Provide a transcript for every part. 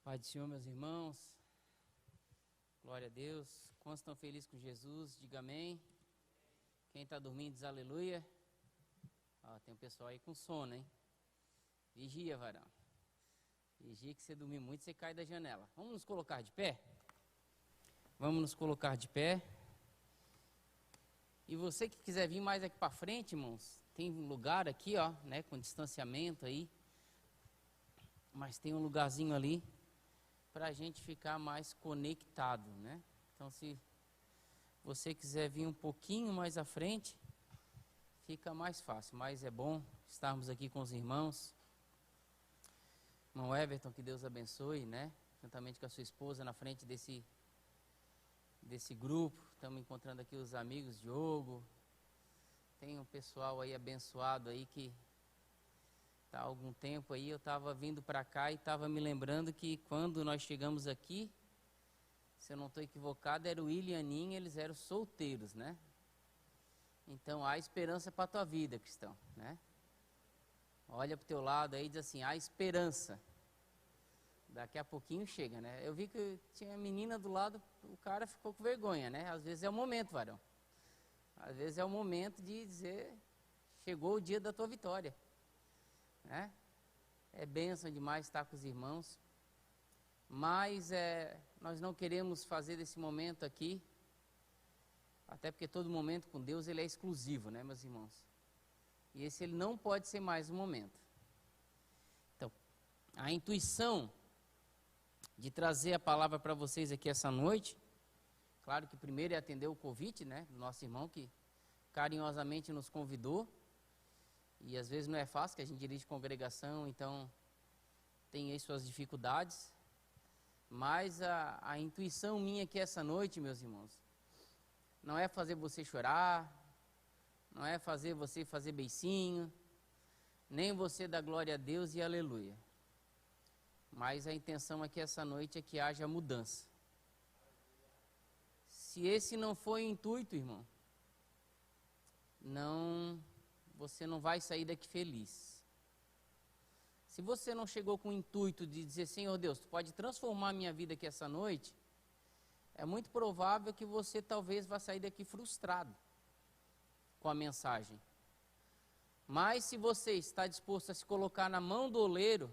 Pai do Senhor, meus irmãos, glória a Deus. Quantos estão felizes com Jesus? Diga amém. Quem está dormindo diz aleluia. Tem um pessoal aí com sono, hein? Vigia, varão. Vigia que você dormir muito, você cai da janela. Vamos nos colocar de pé? Vamos nos colocar de pé. E você que quiser vir mais aqui para frente, irmãos, tem um lugar aqui, ó, né, com distanciamento aí. Mas tem um lugarzinho ali para a gente ficar mais conectado, né? Então, se você quiser vir um pouquinho mais à frente, fica mais fácil. Mas é bom estarmos aqui com os irmãos. Irmão Everton, que Deus abençoe, né? Juntamente com a sua esposa na frente desse grupo. Estamos encontrando aqui os amigos Diogo. Tem um pessoal aí abençoado aí que há algum tempo aí eu estava vindo para cá e estava me lembrando que quando nós chegamos aqui, se eu não estou equivocado, era o William e a Aninha, eles eram solteiros, né? Então há esperança para a tua vida, cristão, né? Olha para o teu lado aí e diz assim, há esperança. Daqui a pouquinho chega, né? Eu vi que tinha a menina do lado, o cara ficou com vergonha, né? Às vezes é o momento, varão. Às vezes é o momento de dizer, chegou o dia da tua vitória. Né? É bênção demais estar com os irmãos, mas nós não queremos fazer desse momento aqui, até porque todo momento com Deus ele é exclusivo, né, meus irmãos? E esse ele não pode ser mais um momento. Então, a intuição de trazer a palavra para vocês aqui essa noite, claro que primeiro é atender o convite, né, do nosso irmão que carinhosamente nos convidou. E às vezes não é fácil, que a gente dirige congregação, então tem aí suas dificuldades. Mas a intuição minha aqui essa noite, meus irmãos, não é fazer você chorar, não é fazer você fazer beicinho, nem você dar glória a Deus e aleluia. Mas a intenção aqui essa noite é que haja mudança. Se esse não for o intuito, irmão, você não vai sair daqui feliz. Se você não chegou com o intuito de dizer, Senhor Deus, tu pode transformar a minha vida aqui essa noite, é muito provável que você talvez vá sair daqui frustrado com a mensagem. Mas se você está disposto a se colocar na mão do oleiro,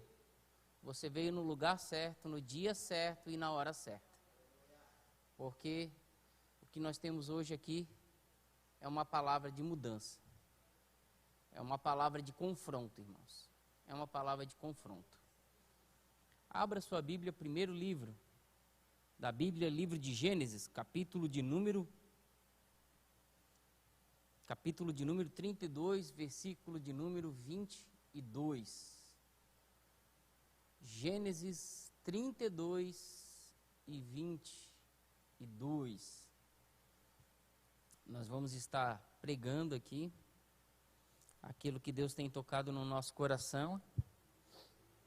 você veio no lugar certo, no dia certo e na hora certa. Porque o que nós temos hoje aqui é uma palavra de mudança. É uma palavra de confronto, irmãos. É uma palavra de confronto. Abra sua Bíblia, primeiro livro da Bíblia, livro de Gênesis, capítulo de número 32, versículo de número 22. Gênesis 32 e 22. Nós vamos estar pregando aqui aquilo que Deus tem tocado no nosso coração.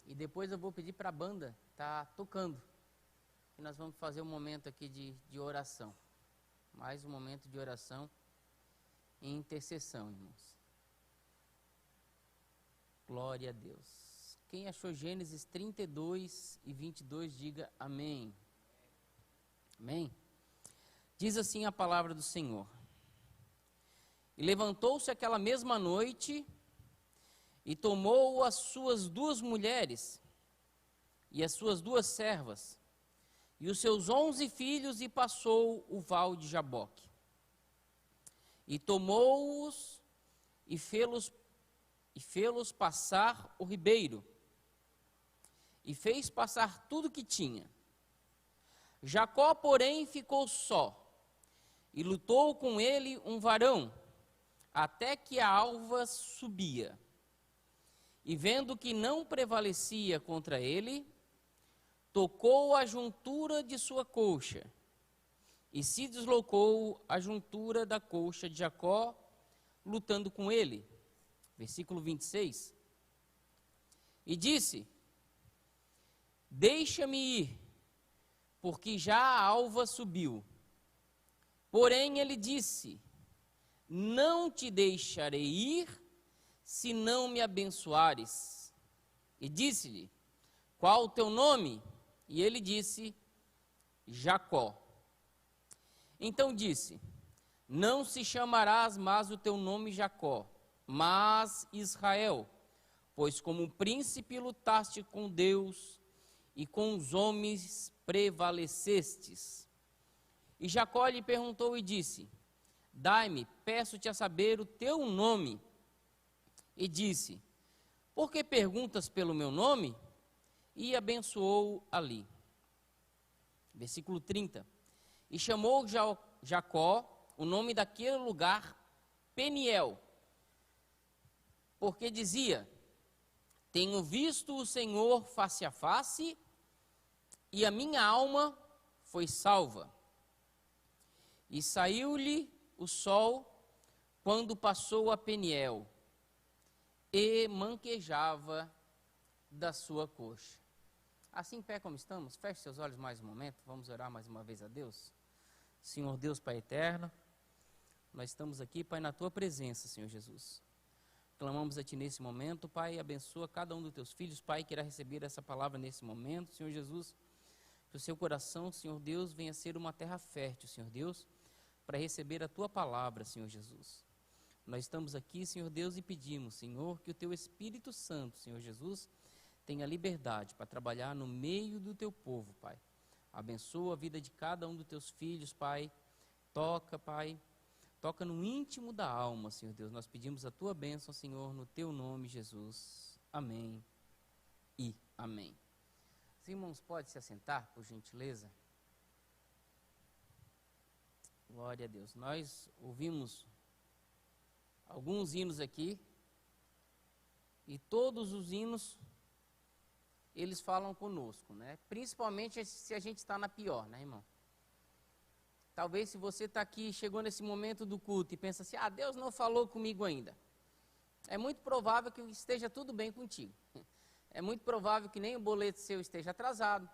E depois eu vou pedir para a banda estar tocando. E nós vamos fazer um momento aqui de oração. Mais um momento de oração e intercessão, irmãos. Glória a Deus. Quem achou Gênesis 32 e 22, diga amém. Amém? Diz assim a palavra do Senhor. E levantou-se aquela mesma noite e tomou as suas 2 mulheres e as suas 2 servas e os seus 11 filhos e passou o val de Jaboque. E tomou-os e fê-los passar o ribeiro e fez passar tudo que tinha. Jacó, porém, ficou só e lutou com ele um varão, até que a alva subia. E vendo que não prevalecia contra ele, tocou a juntura de sua coxa, e se deslocou a juntura da coxa de Jacó, lutando com ele. Versículo 26. E disse, deixa-me ir, porque já a alva subiu. Porém ele disse, não te deixarei ir, se não me abençoares. E disse-lhe, qual o teu nome? e ele disse: Jacó. Então disse: Não se chamarás mais o teu nome Jacó, mas Israel, pois como príncipe lutaste com Deus e com os homens prevalecestes. E Jacó lhe perguntou e disse: Dai-me, peço-te a saber o teu nome. E disse: Por que perguntas pelo meu nome? E abençoou ali. Versículo 30. E chamou Jacó o nome daquele lugar Peniel, porque dizia: Tenho visto o Senhor face a face, e a minha alma foi salva. E saiu-lhe o sol quando passou a Peniel, e manquejava da sua coxa. Assim, em pé como estamos, feche seus olhos mais um momento, vamos orar mais uma vez a Deus. Senhor Deus Pai eterno, nós estamos aqui, Pai, na Tua presença, Senhor Jesus. Clamamos a Ti nesse momento, Pai, abençoa cada um dos Teus filhos, Pai, que irá receber essa palavra nesse momento, Senhor Jesus. Que o seu coração, Senhor Deus, venha ser uma terra fértil, Senhor Deus, para receber a Tua palavra, Senhor Jesus. Nós estamos aqui, Senhor Deus, e pedimos, Senhor, que o Teu Espírito Santo, Senhor Jesus, tenha liberdade para trabalhar no meio do Teu povo, Pai. Abençoa a vida de cada um dos Teus filhos, Pai. Toca, Pai. Toca no íntimo da alma, Senhor Deus. Nós pedimos a Tua bênção, Senhor, no Teu nome, Jesus. Amém e amém. Os irmãos, pode se assentar, por gentileza? Glória a Deus. Nós ouvimos alguns hinos aqui, e todos os hinos, eles falam conosco, né? Principalmente se a gente está na pior, né, irmão? Talvez se você está aqui, chegou nesse momento do culto e pensa assim: Deus não falou comigo ainda. É muito provável que esteja tudo bem contigo. É muito provável que nem o boleto seu esteja atrasado.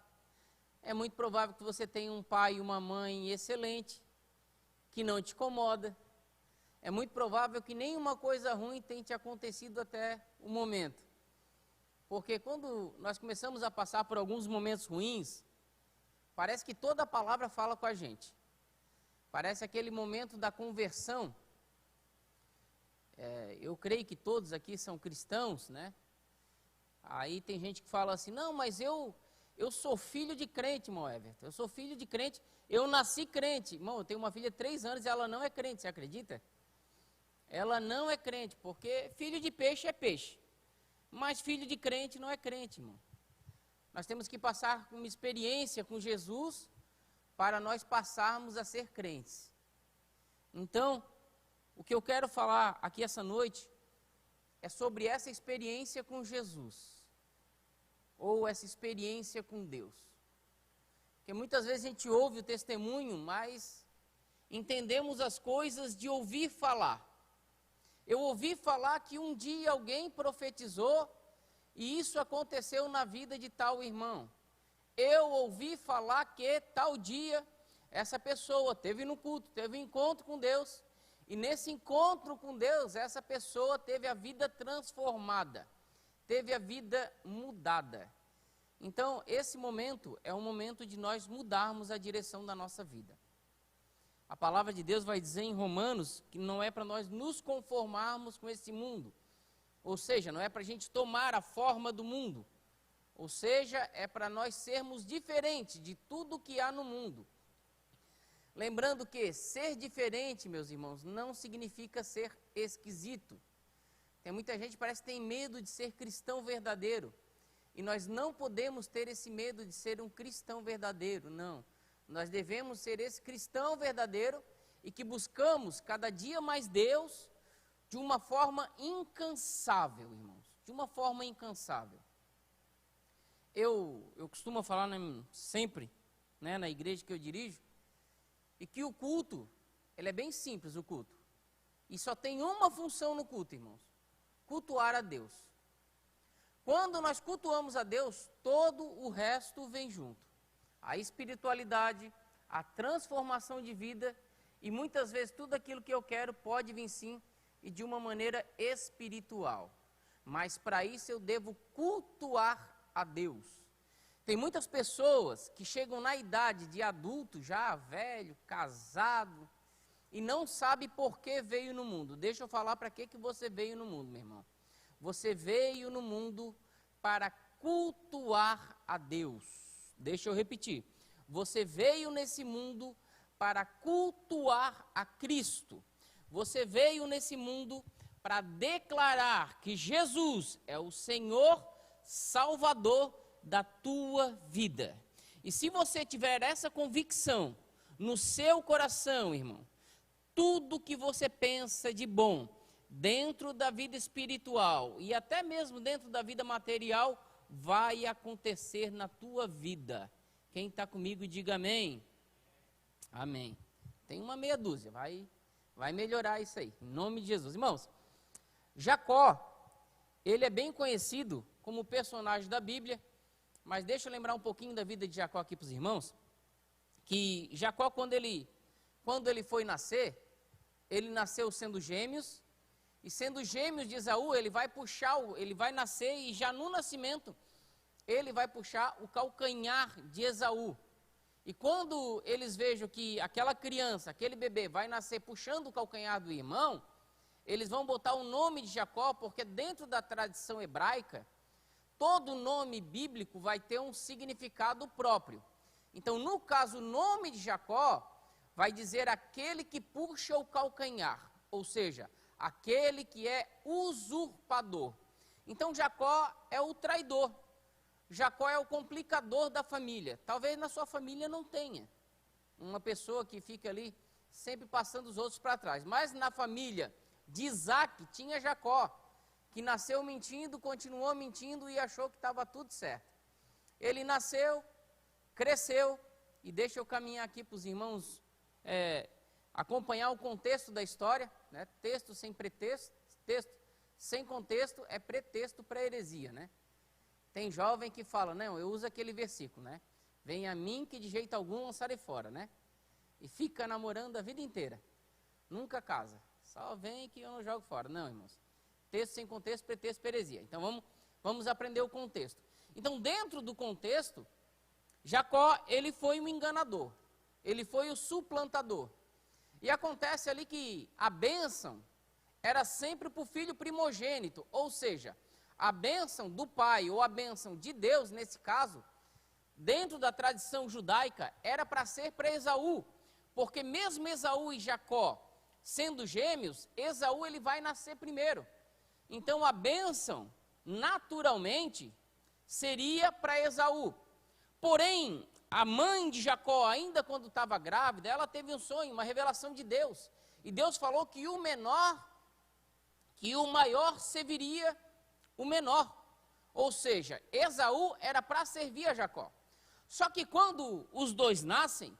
É muito provável que você tenha um pai e uma mãe excelente, que não te incomoda. É muito provável que nenhuma coisa ruim tenha te acontecido até o momento. Porque quando nós começamos a passar por alguns momentos ruins, parece que toda a palavra fala com a gente. Parece aquele momento da conversão. Eu creio que todos aqui são cristãos, né? Aí tem gente que fala assim: não, mas eu sou filho de crente, irmão Everton. Eu sou filho de crente, eu nasci crente. Irmão, eu tenho uma filha de 3 anos e ela não é crente, você acredita? Ela não é crente, porque filho de peixe é peixe. Mas filho de crente não é crente, irmão. Nós temos que passar uma experiência com Jesus para nós passarmos a ser crentes. Então, o que eu quero falar aqui essa noite é sobre essa experiência com Jesus, ou essa experiência com Deus. Porque muitas vezes a gente ouve o testemunho, mas entendemos as coisas de ouvir falar. Eu ouvi falar que um dia alguém profetizou e isso aconteceu na vida de tal irmão. Eu ouvi falar que tal dia essa pessoa teve no culto, teve um encontro com Deus, e nesse encontro com Deus, essa pessoa teve a vida transformada, teve a vida mudada. Então, esse momento é um momento de nós mudarmos a direção da nossa vida. A palavra de Deus vai dizer em Romanos que não é para nós nos conformarmos com esse mundo. Ou seja, não é para a gente tomar a forma do mundo. Ou seja, é para nós sermos diferentes de tudo que há no mundo. Lembrando que ser diferente, meus irmãos, não significa ser esquisito. Tem muita gente que parece que tem medo de ser cristão verdadeiro. E nós não podemos ter esse medo de ser um cristão verdadeiro, não. Nós devemos ser esse cristão verdadeiro e que buscamos cada dia mais Deus de uma forma incansável, irmãos. De uma forma incansável. Eu costumo falar sempre, né, na igreja que eu dirijo, e que o culto, ele é bem simples, o culto. E só tem uma função no culto, irmãos: cultuar a Deus. Quando nós cultuamos a Deus, todo o resto vem junto. A espiritualidade, a transformação de vida, e muitas vezes tudo aquilo que eu quero pode vir sim, e de uma maneira espiritual. Mas para isso eu devo cultuar a Deus. Tem muitas pessoas que chegam na idade de adulto, já velho, casado, e não sabe por que veio no mundo. Deixa eu falar para que você veio no mundo, meu irmão. Você veio no mundo para cultuar a Deus. Deixa eu repetir. Você veio nesse mundo para cultuar a Cristo. Você veio nesse mundo para declarar que Jesus é o Senhor Salvador da tua vida. E se você tiver essa convicção no seu coração, irmão, tudo que você pensa de bom dentro da vida espiritual e até mesmo dentro da vida material vai acontecer na tua vida. Quem está comigo, diga amém. Amém. Tem uma meia dúzia, vai melhorar isso aí, em nome de Jesus. Irmãos, Jacó, ele é bem conhecido como personagem da Bíblia, mas deixa eu lembrar um pouquinho da vida de Jacó aqui para os irmãos, que Jacó, quando ele foi nascer, ele nasceu sendo gêmeos, e sendo gêmeos de Esaú, ele vai nascer e já no nascimento, ele vai puxar o calcanhar de Esaú. E quando eles vejam que aquela criança, aquele bebê vai nascer puxando o calcanhar do irmão, eles vão botar o nome de Jacó, porque dentro da tradição hebraica, todo nome bíblico vai ter um significado próprio. Então, no caso, o nome de Jacó vai dizer aquele que puxa o calcanhar, ou seja, aquele que é usurpador. Então, Jacó é o traidor. Jacó é o complicador da família. Talvez na sua família não tenha uma pessoa que fica ali sempre passando os outros para trás. Mas na família de Isaac tinha Jacó, que nasceu mentindo, continuou mentindo e achou que estava tudo certo. Ele nasceu, cresceu, e deixa eu caminhar aqui para os irmãos acompanhar o contexto da história, né? Texto sem pretexto, texto sem contexto é pretexto para heresia, né? Tem jovem que fala, não, eu uso aquele versículo, né? Vem a mim que de jeito algum lançarei fora, né? E fica namorando a vida inteira. Nunca casa. Só vem que eu não jogo fora. Não, irmãos. Texto sem contexto, pretexto para heresia. Então vamos aprender o contexto. Então, dentro do contexto, Jacó, ele foi um enganador. Ele foi o suplantador. E acontece ali que a bênção era sempre para o filho primogênito, ou seja, a bênção do pai, ou a bênção de Deus, nesse caso, dentro da tradição judaica, era para ser para Esaú, porque mesmo Esaú e Jacó sendo gêmeos, Esaú ele vai nascer primeiro. Então a bênção, naturalmente, seria para Esaú. Porém, a mãe de Jacó, ainda quando estava grávida, ela teve um sonho, uma revelação de Deus. E Deus falou que o maior serviria o menor. Ou seja, Esaú era para servir a Jacó. Só que quando os dois nascem,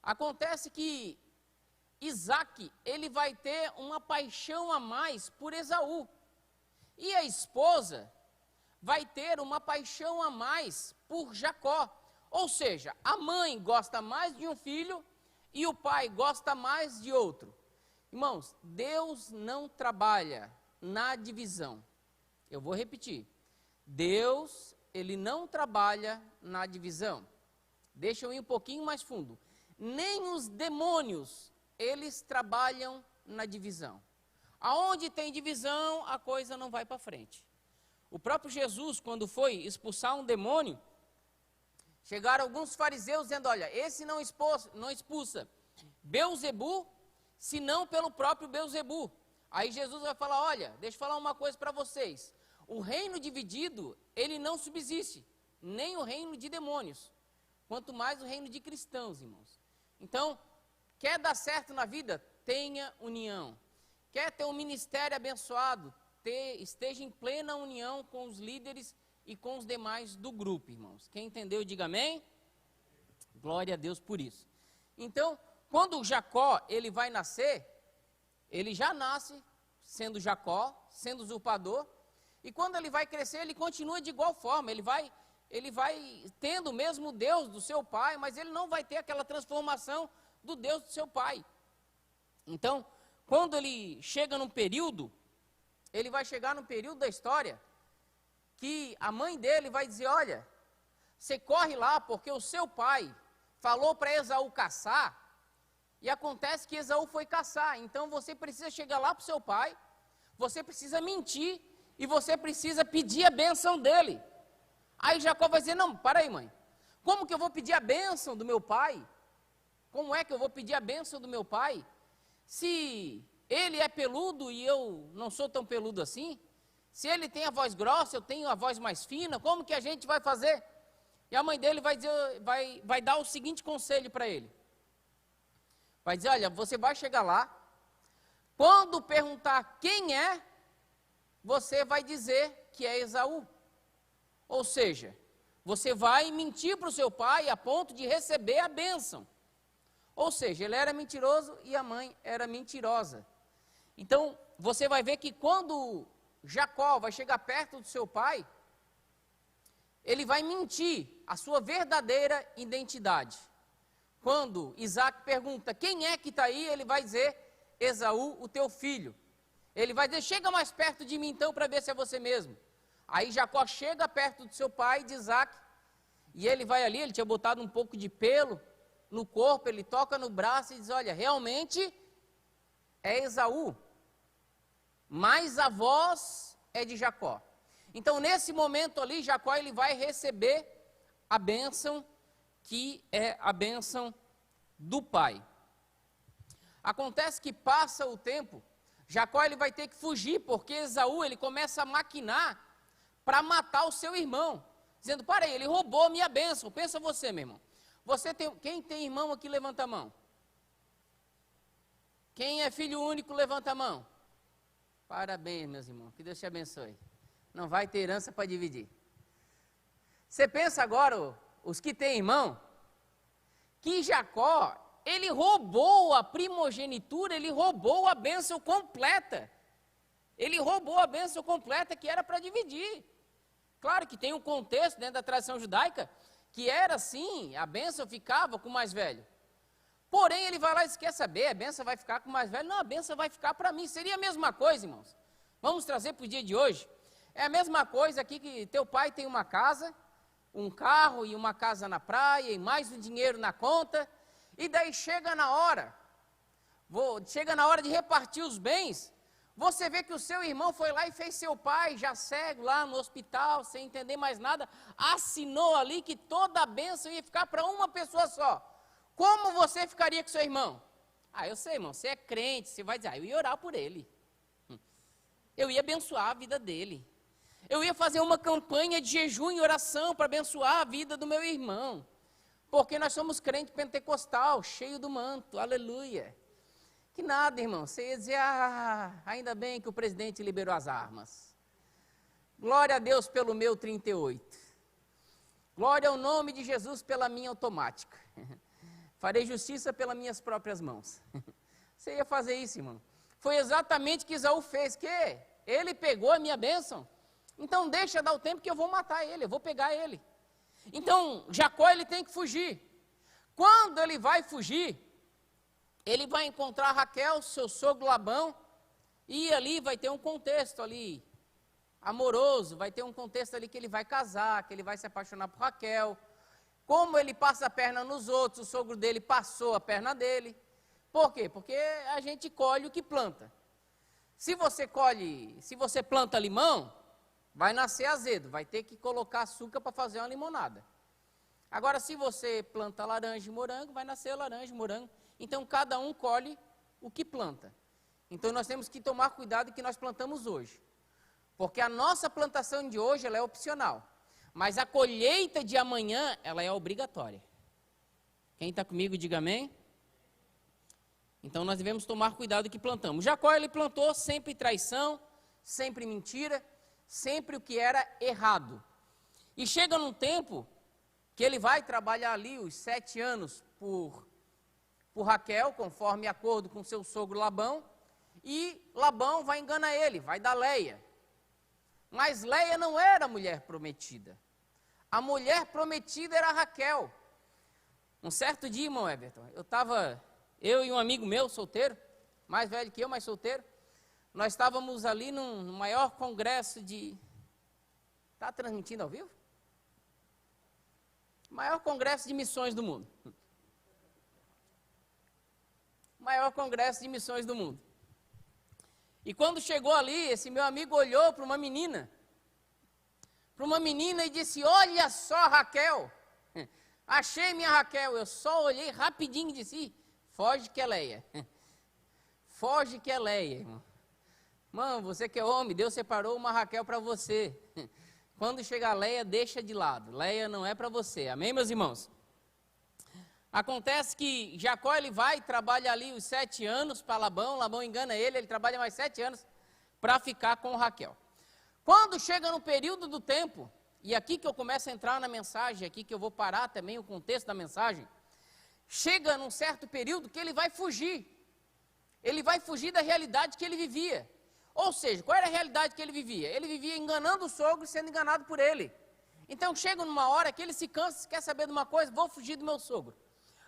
acontece que Isaac, ele vai ter uma paixão a mais por Esaú. E a esposa vai ter uma paixão a mais por Jacó. Ou seja, a mãe gosta mais de um filho e o pai gosta mais de outro. Irmãos, Deus não trabalha na divisão. Eu vou repetir. Deus, ele não trabalha na divisão. Deixa eu ir um pouquinho mais fundo. Nem os demônios, eles trabalham na divisão. Aonde tem divisão, a coisa não vai para frente. O próprio Jesus, quando foi expulsar um demônio, chegaram alguns fariseus dizendo, olha, esse não expulsa Beelzebu, senão pelo próprio Beelzebu. Aí Jesus vai falar, olha, deixa eu falar uma coisa para vocês. O reino dividido, ele não subsiste, nem o reino de demônios, quanto mais o reino de cristãos, irmãos. Então, quer dar certo na vida? Tenha união. Quer ter um ministério abençoado? Esteja em plena união com os líderes e com os demais do grupo, irmãos. Quem entendeu, diga amém. Glória a Deus por isso. Então, quando Jacó, ele vai nascer, ele já nasce sendo Jacó, sendo usurpador, e quando ele vai crescer, ele continua de igual forma, ele vai tendo o mesmo Deus do seu pai, mas ele não vai ter aquela transformação do Deus do seu pai. Então, quando ele chega num período, ele vai chegar num período da história, que a mãe dele vai dizer, olha, Você corre lá porque o seu pai falou para Esaú caçar, e acontece que Esaú foi caçar. Então você precisa chegar lá para o seu pai, você precisa mentir, e você precisa pedir a bênção dele. Aí Jacó vai dizer, não, para aí, mãe, como que eu vou pedir a bênção do meu pai? Como é que eu vou pedir a bênção do meu pai? Se ele é peludo e eu não sou tão peludo assim, se ele tem a voz grossa, eu tenho a voz mais fina, como que a gente vai fazer? E a mãe dele vai dizer, vai dar o seguinte conselho para ele. Vai dizer, olha, você vai chegar lá, quando perguntar quem é, você vai dizer que é Esaú. Ou seja, você vai mentir para o seu pai a ponto de receber a bênção. Ou seja, ele era mentiroso e a mãe era mentirosa. Então, você vai ver que quando Jacó vai chegar perto do seu pai, ele vai mentir a sua verdadeira identidade. Quando Isaac pergunta, quem é que está aí? Ele vai dizer, Esaú, o teu filho. Ele vai dizer, chega mais perto de mim então para ver se é você mesmo. Aí Jacó chega perto do seu pai, de Isaac, e ele vai ali, ele tinha botado um pouco de pelo no corpo, ele toca no braço e diz, olha, realmente é Esaú, mas a voz é de Jacó. Então, nesse momento ali, Jacó ele vai receber a bênção, que é a bênção do pai. Acontece que passa o tempo, Jacó ele vai ter que fugir, porque Esaú ele começa a maquinar para matar o seu irmão, dizendo, para aí, ele roubou a minha bênção. Pensa você, meu irmão. Quem tem irmão aqui, levanta a mão. Quem é filho único, levanta a mão. Parabéns, meus irmãos, que Deus te abençoe. Não vai ter herança para dividir. Você pensa agora, os que têm irmão, que Jacó, ele roubou a primogenitura, ele roubou a bênção completa. Ele roubou a bênção completa que era para dividir. Claro que tem um contexto dentro da tradição judaica, que era assim, a bênção ficava com o mais velho. Porém, ele vai lá e diz, quer saber, a bênção vai ficar com o mais velho? Não, a bênção vai ficar para mim. Seria a mesma coisa, irmãos. Vamos trazer para o dia de hoje. É a mesma coisa aqui que teu pai tem uma casa, um carro e uma casa na praia e mais um dinheiro na conta. E daí chega na hora de repartir os bens, você vê que o seu irmão foi lá e fez seu pai, já cego lá no hospital, sem entender mais nada, assinou ali que toda a bênção ia ficar para uma pessoa só. Como você ficaria com seu irmão? Ah, eu sei, irmão, você é crente, você vai dizer, eu ia orar por ele. Eu ia abençoar a vida dele. Eu ia fazer uma campanha de jejum e oração para abençoar a vida do meu irmão. Porque nós somos crente pentecostal, cheio do manto, aleluia. Que nada, irmão, você ia dizer, ainda bem que o presidente liberou as armas. Glória a Deus pelo meu 38. Glória ao nome de Jesus pela minha automática. Farei justiça pelas minhas próprias mãos. Você ia fazer isso, irmão. Foi exatamente o que Esaú fez, que ele pegou a minha bênção. Então deixa dar o tempo que eu vou matar ele, eu vou pegar ele. Então Jacó ele tem que fugir. Quando ele vai fugir, ele vai encontrar Raquel, seu sogro Labão, e ali vai ter um contexto ali amoroso, vai ter um contexto ali que ele vai casar, que ele vai se apaixonar por Raquel. Como ele passa a perna nos outros, o sogro dele passou a perna dele. Por quê? Porque a gente colhe o que planta. Se você planta limão, vai nascer azedo, vai ter que colocar açúcar para fazer uma limonada. Agora, se você planta laranja e morango, vai nascer laranja e morango. Então, cada um colhe o que planta. Então, nós temos que tomar cuidado com o que nós plantamos hoje. Porque a nossa plantação de hoje, ela é opcional. Mas a colheita de amanhã, ela é obrigatória. Quem está comigo, diga amém. Então, nós devemos tomar cuidado com o que plantamos. Jacó, ele plantou sempre traição, sempre mentira, sempre o que era errado. E chega num tempo que ele vai trabalhar ali os 7 anos por Raquel, conforme acordo com seu sogro Labão, e Labão vai enganar ele, vai dar Leia. Mas Leia não era a mulher prometida. A mulher prometida era Raquel. Um certo dia, irmão Everton, eu e um amigo meu, solteiro, mais velho que eu, mas solteiro, nós estávamos ali no maior congresso de... Está transmitindo ao vivo? Maior congresso de missões do mundo. Maior congresso de missões do mundo. E quando chegou ali, esse meu amigo olhou para uma menina e disse: olha só, Raquel, achei minha Raquel. Eu só olhei rapidinho e disse: foge que é Leia. Foge que é Leia, irmão. Mano, você que é homem, Deus separou uma Raquel para você. Quando chegar Leia, deixa de lado. Leia não é para você. Amém, meus irmãos? Acontece que Jacó, ele vai e trabalha ali os 7 anos para Labão. Labão engana ele trabalha mais 7 anos para ficar com Raquel. Quando chega no período do tempo, e aqui que eu começo a entrar na mensagem, aqui que eu vou parar também o contexto da mensagem, chega num certo período que ele vai fugir. Ele vai fugir da realidade que ele vivia. Ou seja, qual era a realidade que ele vivia? Ele vivia enganando o sogro e sendo enganado por ele. Então chega numa hora que ele se cansa, quer saber de uma coisa? Vou fugir do meu sogro.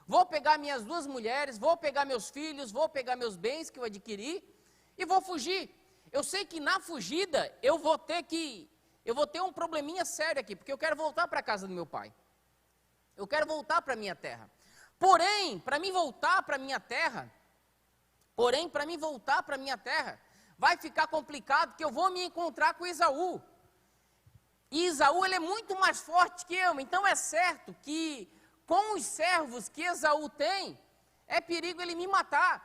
Vou pegar minhas 2 mulheres, vou pegar meus filhos, vou pegar meus bens que eu adquiri e vou fugir. Eu sei que na fugida eu vou ter um probleminha sério aqui, porque eu quero voltar para a casa do meu pai. Eu quero voltar para a minha terra. Porém, para mim voltar para a minha terra, vai ficar complicado, porque eu vou me encontrar com Esaú. E Esaú, ele é muito mais forte que eu, então é certo que com os servos que Esaú tem, é perigo ele me matar.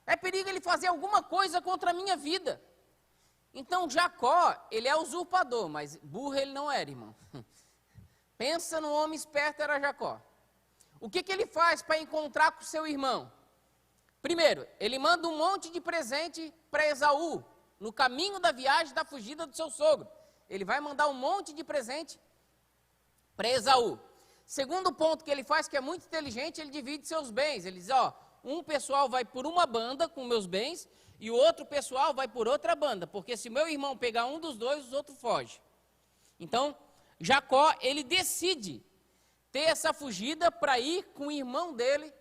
É perigo ele fazer alguma coisa contra a minha vida. Então Jacó, ele é usurpador, mas burro ele não era, irmão. Pensa no homem esperto, era Jacó. O que ele faz para encontrar com seu irmão? Primeiro, ele manda um monte de presente para Esaú, no caminho da viagem da fugida do seu sogro. Ele vai mandar um monte de presente para Esaú. Segundo ponto que ele faz, que é muito inteligente, ele divide seus bens. Ele diz, um pessoal vai por uma banda com meus bens e o outro pessoal vai por outra banda, porque se meu irmão pegar um dos dois, os outros fogem. Então, Jacó, ele decide ter essa fugida para ir com o irmão dele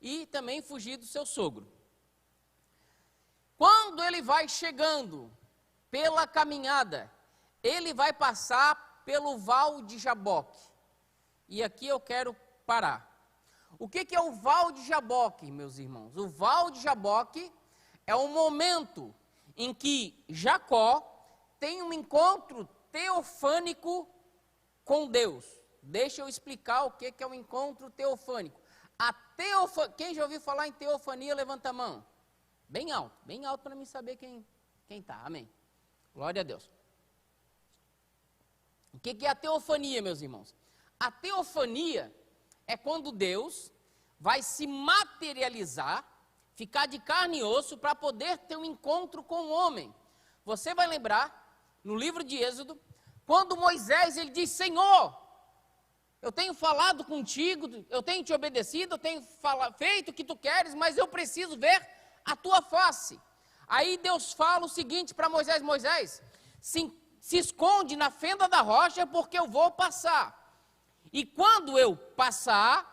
e também fugir do seu sogro. Quando ele vai chegando pela caminhada, ele vai passar pelo Val de Jaboque. E aqui eu quero parar. O que é o Val de Jaboque, meus irmãos? O Val de Jaboque é o momento em que Jacó tem um encontro teofânico com Deus. Deixa eu explicar o que é um encontro teofânico. Quem já ouviu falar em teofania, levanta a mão. Bem alto para mim saber quem está. Amém. Glória a Deus. O que é a teofania, meus irmãos? A teofania é quando Deus vai se materializar, ficar de carne e osso para poder ter um encontro com o homem. Você vai lembrar, no livro de Êxodo, quando Moisés ele diz, Senhor, eu tenho falado contigo, eu tenho te obedecido, eu tenho feito o que tu queres, mas eu preciso ver a tua face. Aí Deus fala o seguinte para Moisés, Moisés, se esconde na fenda da rocha porque eu vou passar. E quando eu passar,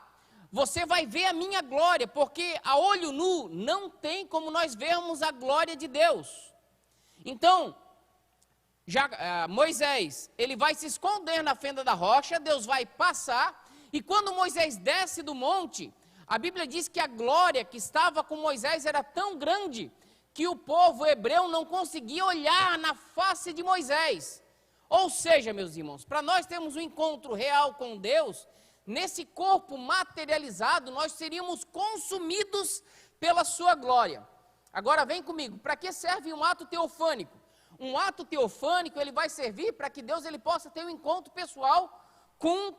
você vai ver a minha glória, porque a olho nu não tem como nós vermos a glória de Deus. Então, Moisés, ele vai se esconder na fenda da rocha, Deus vai passar, e quando Moisés desce do monte, a Bíblia diz que a glória que estava com Moisés era tão grande, que o povo hebreu não conseguia olhar na face de Moisés. Ou seja, meus irmãos, para nós termos um encontro real com Deus, nesse corpo materializado, nós seríamos consumidos pela sua glória. Agora vem comigo, para que serve um ato teofânico? Um ato teofânico, ele vai servir para que Deus ele possa ter um encontro pessoal com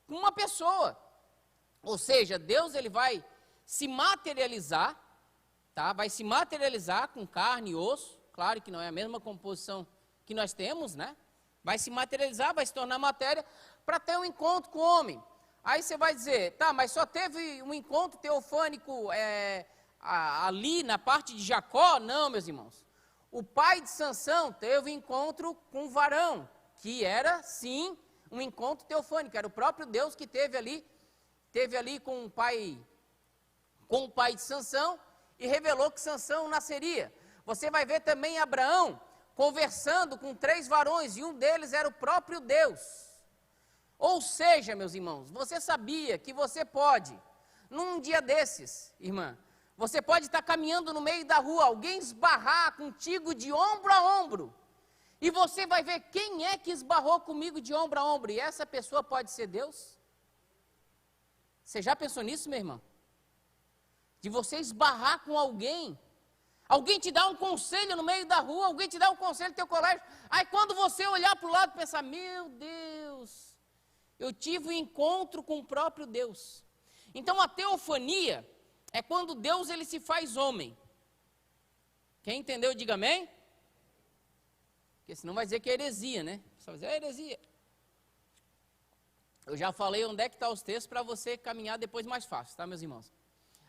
uma pessoa. Ou seja, Deus ele vai se materializar, tá? Vai se materializar com carne e osso, claro que não é a mesma composição que nós temos, né? Vai se materializar, vai se tornar matéria, para ter um encontro com o homem. Aí você vai dizer, tá, mas só teve um encontro teofânico ali na parte de Jacó? Não, meus irmãos. O pai de Sansão teve um encontro com um varão, que era, sim, um encontro teofânico. Era o próprio Deus que teve ali com o pai de Sansão e revelou que Sansão nasceria. Você vai ver também Abraão conversando com 3 varões, e um deles era o próprio Deus. Ou seja, meus irmãos, você sabia que você pode, num dia desses, irmã, você pode estar caminhando no meio da rua, alguém esbarrar contigo de ombro a ombro, e você vai ver quem é que esbarrou comigo de ombro a ombro, e essa pessoa pode ser Deus? Você já pensou nisso, meu irmão? De você esbarrar com alguém te dá um conselho no meio da rua, alguém te dá um conselho no teu colégio, aí quando você olhar para o lado e pensar, meu Deus, eu tive um encontro com o próprio Deus. Então a teofania é quando Deus ele se faz homem. Quem entendeu, diga amém. Porque senão vai dizer que é heresia, né? Só vai dizer, é heresia. Eu já falei onde é que estão os textos para você caminhar depois mais fácil, tá, meus irmãos?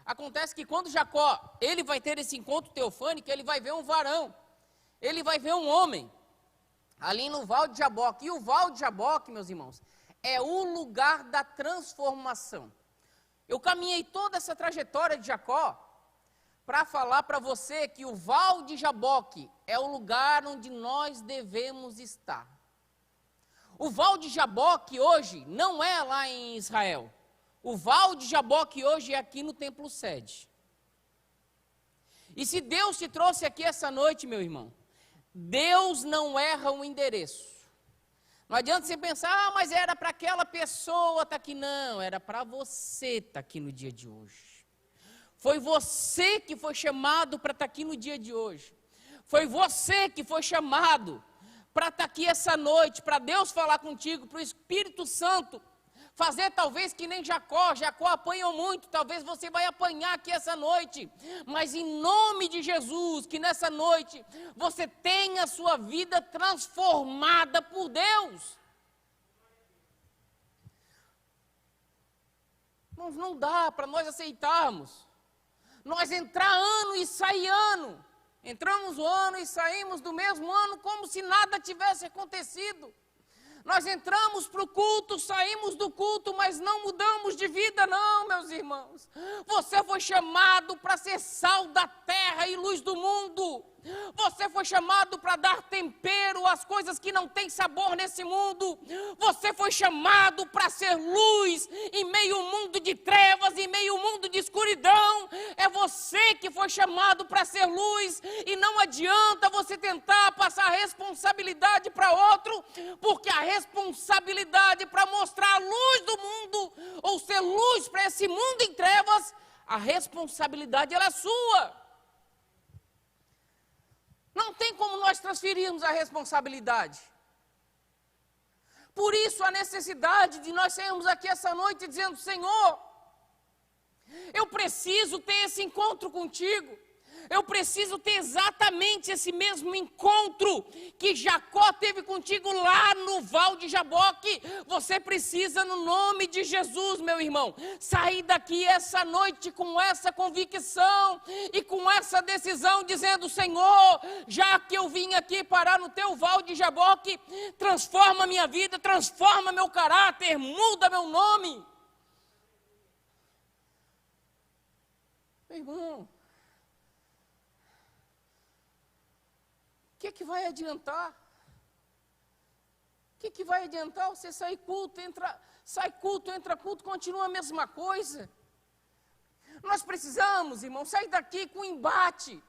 Acontece que quando Jacó, ele vai ter esse encontro teofânico, ele vai ver um varão, ele vai ver um homem, ali no Val de Jaboque. E o Val de Jaboque, meus irmãos, é o lugar da transformação. Eu caminhei toda essa trajetória de Jacó para falar para você que o Val de Jaboque é o lugar onde nós devemos estar. O Val de Jaboque hoje não é lá em Israel. O Val de Jaboque hoje é aqui no templo sede. E se Deus te trouxe aqui essa noite, meu irmão, Deus não erra o endereço. Não adianta você pensar, mas era para aquela pessoa estar aqui. Não, era para você estar aqui no dia de hoje. Foi você que foi chamado para estar aqui no dia de hoje. Foi você que foi chamado para estar aqui essa noite, para Deus falar contigo, para o Espírito Santo fazer talvez que nem Jacó apanhou muito, talvez você vai apanhar aqui essa noite, mas em nome de Jesus, que nessa noite você tenha a sua vida transformada por Deus. Não dá para nós aceitarmos, nós entrar ano e sair ano, entramos o ano e saímos do mesmo ano como se nada tivesse acontecido. Nós entramos para o culto, saímos do culto, mas não mudamos de vida não, meus irmãos. Você foi chamado para ser sal da terra e luz do mundo. Você foi chamado para dar tempero às coisas que não têm sabor nesse mundo. Você foi chamado para ser luz em meio ao mundo de trevas, em meio ao mundo de escuridão. É você que foi chamado para ser luz, e não adianta você tentar passar a responsabilidade para outro, porque a responsabilidade para mostrar a luz do mundo, ou ser luz para esse mundo em trevas, a responsabilidade ela é sua. Não tem como nós transferirmos a responsabilidade. Por isso a necessidade de nós sairmos aqui essa noite dizendo, Senhor, eu preciso ter esse encontro contigo. Eu preciso ter exatamente esse mesmo encontro que Jacó teve contigo lá no Val de Jaboque. Você precisa, no nome de Jesus, meu irmão, sair daqui essa noite com essa convicção e com essa decisão, dizendo, Senhor, já que eu vim aqui parar no teu Val de Jaboque, transforma minha vida, transforma meu caráter, muda meu nome. Meu irmão, o que vai adiantar? O que vai adiantar você sair culto, sai culto, entra culto, continua a mesma coisa? Nós precisamos, irmão, sair daqui com um embate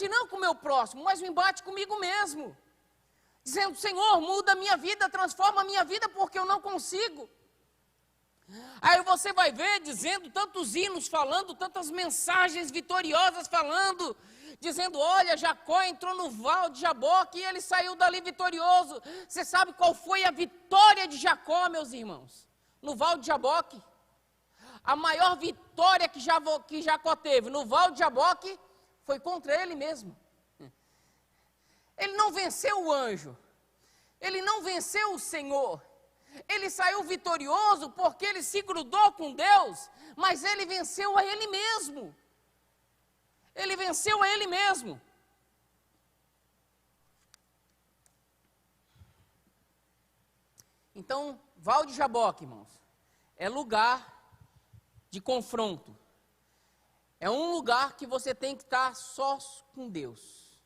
não com o meu próximo, mas um embate comigo mesmo, dizendo, Senhor, muda a minha vida, transforma a minha vida, porque eu não consigo. Aí você vai ver, dizendo tantos hinos falando, tantas mensagens vitoriosas falando, dizendo, olha, Jacó entrou no Val de Jaboque e ele saiu dali vitorioso. Você sabe qual foi a vitória de Jacó, meus irmãos? No Val de Jaboque. A maior vitória que Jacó teve no Val de Jaboque foi contra ele mesmo. Ele não venceu o anjo, ele não venceu o Senhor. Ele saiu vitorioso porque ele se grudou com Deus, mas ele venceu a ele mesmo. Ele venceu a ele mesmo. Então, Val de Jaboque, irmãos, é lugar de confronto. É um lugar que você tem que estar só com Deus.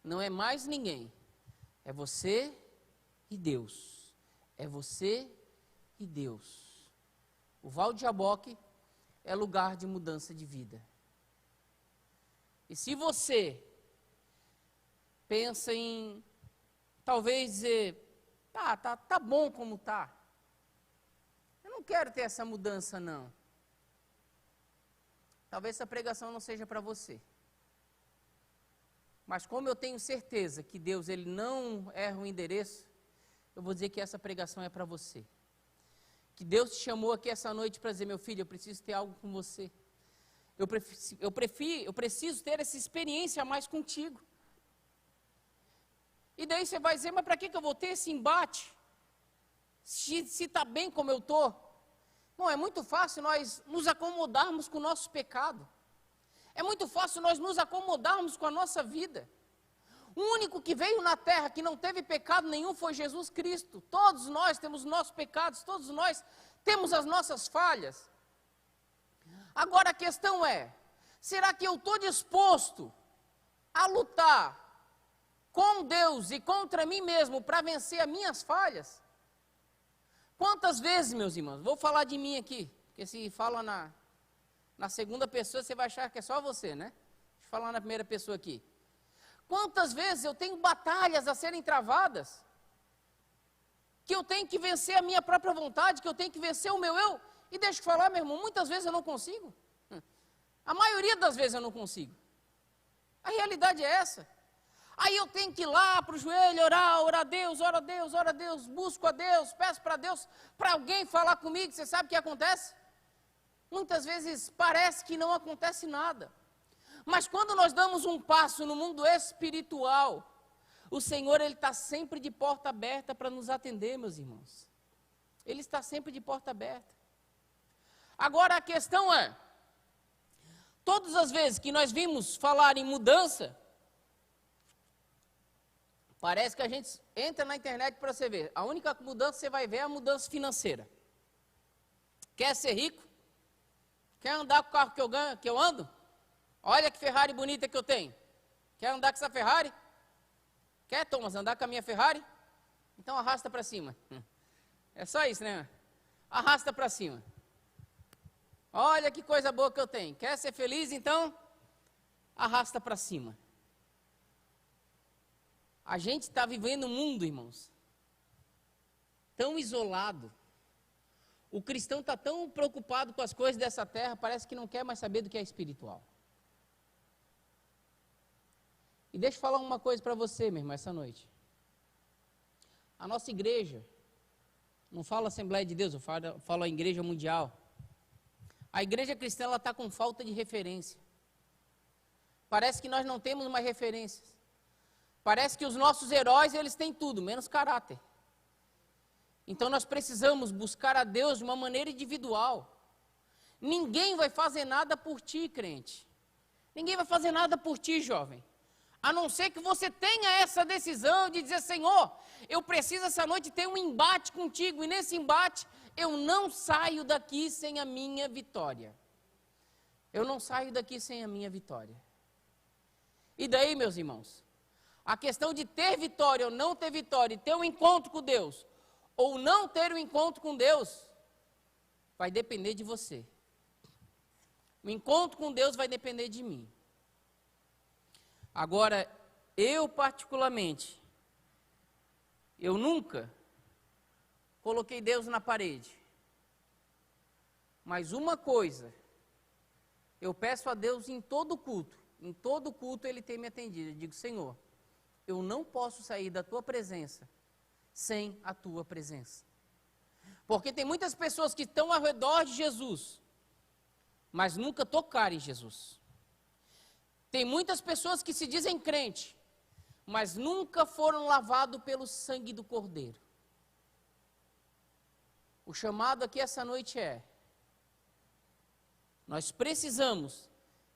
Não é mais ninguém. É você e Deus. É você e Deus. O Val de Jaboque é lugar de mudança de vida. E se você pensa em talvez dizer, tá bom como tá. Eu não quero ter essa mudança não. Talvez essa pregação não seja para você. Mas como eu tenho certeza que Deus ele não erra o endereço, eu vou dizer que essa pregação é para você. Que Deus te chamou aqui essa noite para dizer, meu filho, eu preciso ter algo com você. Eu preciso ter essa experiência a mais contigo. E daí você vai dizer, mas para que eu vou ter esse embate? Se está bem como eu estou? Não, é muito fácil nós nos acomodarmos com o nosso pecado. É muito fácil nós nos acomodarmos com a nossa vida. O único que veio na terra que não teve pecado nenhum foi Jesus Cristo. Todos nós temos nossos pecados, todos nós temos as nossas falhas. Agora a questão é, será que eu estou disposto a lutar com Deus e contra mim mesmo para vencer as minhas falhas? Quantas vezes, meus irmãos, vou falar de mim aqui, porque se fala na segunda pessoa, você vai achar que é só você, né? Deixa eu falar na primeira pessoa aqui. Quantas vezes eu tenho batalhas a serem travadas, que eu tenho que vencer a minha própria vontade, que eu tenho que vencer o meu eu, e deixa eu falar, meu irmão, muitas vezes eu não consigo. A maioria das vezes eu não consigo. A realidade é essa. Aí eu tenho que ir lá para o joelho, orar a Deus, ora a Deus, busco a Deus, peço para Deus, para alguém falar comigo. Você sabe o que acontece? Muitas vezes parece que não acontece nada. Mas quando nós damos um passo no mundo espiritual, o Senhor ele está sempre de porta aberta para nos atender, meus irmãos. Ele está sempre de porta aberta. Agora a questão é, todas as vezes que nós vimos falar em mudança, parece que a gente entra na internet para você ver. A única mudança que você vai ver é a mudança financeira. Quer ser rico? Quer andar com o carro que eu ando? Olha que Ferrari bonita que eu tenho. Quer andar com essa Ferrari? Quer, Thomas, andar com a minha Ferrari? Então arrasta para cima. É só isso, né? Arrasta para cima. Olha que coisa boa que eu tenho. Quer ser feliz? Então arrasta para cima. A gente está vivendo um mundo, irmãos, tão isolado. O cristão está tão preocupado com as coisas dessa terra, parece que não quer mais saber do que é espiritual. E deixa eu falar uma coisa para você, meu irmão, essa noite. A nossa igreja, não falo Assembleia de Deus, eu falo a igreja mundial. A igreja cristã, ela está com falta de referência. Parece que nós não temos mais referências. Parece que os nossos heróis, eles têm tudo, menos caráter. Então nós precisamos buscar a Deus de uma maneira individual. Ninguém vai fazer nada por ti, crente. Ninguém vai fazer nada por ti, jovem. A não ser que você tenha essa decisão de dizer, Senhor, eu preciso essa noite ter um embate contigo. E nesse embate, eu não saio daqui sem a minha vitória. Eu não saio daqui sem a minha vitória. E daí, meus irmãos, a questão de ter vitória ou não ter vitória, e ter um encontro com Deus, ou não ter um encontro com Deus, vai depender de você. O encontro com Deus vai depender de mim. Agora, eu particularmente, eu nunca coloquei Deus na parede. Mas uma coisa, eu peço a Deus em todo culto Ele tem me atendido. Eu digo, Senhor, eu não posso sair da Tua presença sem a Tua presença. Porque tem muitas pessoas que estão ao redor de Jesus, mas nunca tocaram em Jesus. Tem muitas pessoas que se dizem crente, mas nunca foram lavados pelo sangue do Cordeiro. O chamado aqui essa noite é, nós precisamos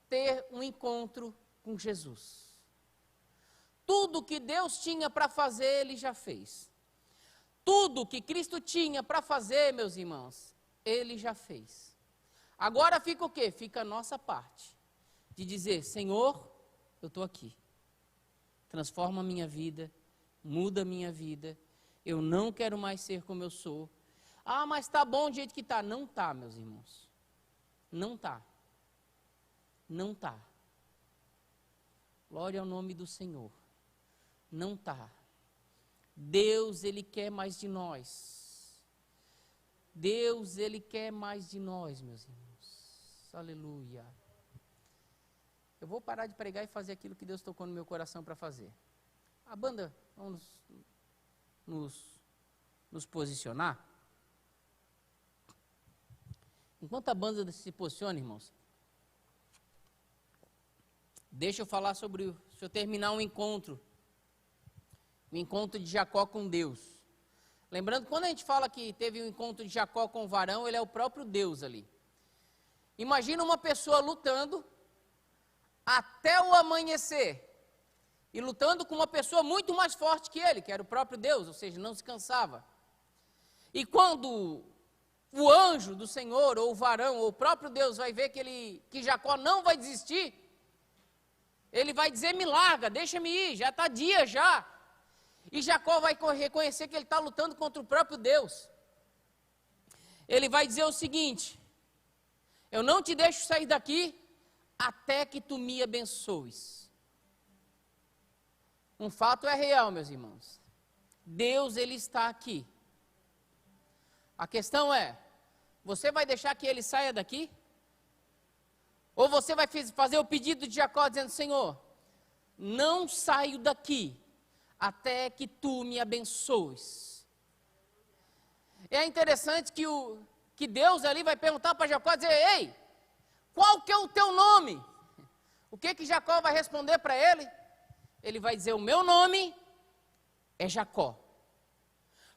ter um encontro com Jesus. Tudo que Deus tinha para fazer, Ele já fez. Tudo que Cristo tinha para fazer, meus irmãos, Ele já fez. Agora fica o quê? Fica a nossa parte. De dizer, Senhor, eu estou aqui. Transforma a minha vida, muda a minha vida. Eu não quero mais ser como eu sou. Ah, mas está bom do jeito que está. Não está, meus irmãos. Não está. Não está. Glória ao nome do Senhor. Não está. Deus, Ele quer mais de nós. Deus, Ele quer mais de nós, meus irmãos. Aleluia. Eu vou parar de pregar e fazer aquilo que Deus tocou no meu coração para fazer. A banda, vamos nos posicionar. Enquanto a banda se posiciona, irmãos, deixa eu falar deixa eu terminar o encontro de Jacó com Deus. Lembrando, quando a gente fala que teve um encontro de Jacó com o varão, ele é o próprio Deus ali. Imagina uma pessoa lutando até o amanhecer, e lutando com uma pessoa muito mais forte que ele, que era o próprio Deus, ou seja, não se cansava. E quando o anjo do Senhor, ou o varão, ou o próprio Deus vai ver que Jacó não vai desistir, ele vai dizer, me larga, deixa-me ir, já está dia já. E Jacó vai reconhecer que ele está lutando contra o próprio Deus. Ele vai dizer o seguinte, eu não te deixo sair daqui, até que tu me abençoes. Um fato é real, meus irmãos. Deus, Ele está aqui. A questão é, você vai deixar que Ele saia daqui? Ou você vai fazer o pedido de Jacó, dizendo, Senhor, não saio daqui, até que tu me abençoes. É interessante que Deus ali vai perguntar para Jacó, dizer, ei, qual que é o teu nome? O que Jacó vai responder para ele? Ele vai dizer, o meu nome é Jacó.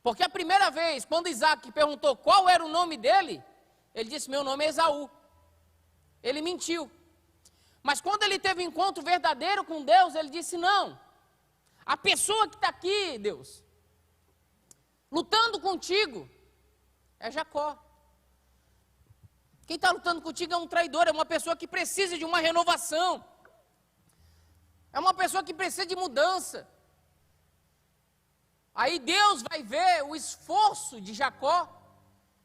Porque a primeira vez, quando Isaac perguntou qual era o nome dele, ele disse, meu nome é Esaú. Ele mentiu. Mas quando ele teve um encontro verdadeiro com Deus, ele disse, não, a pessoa que está aqui, Deus, lutando contigo, é Jacó. Quem está lutando contigo é um traidor, é uma pessoa que precisa de uma renovação. É uma pessoa que precisa de mudança. Aí Deus vai ver o esforço de Jacó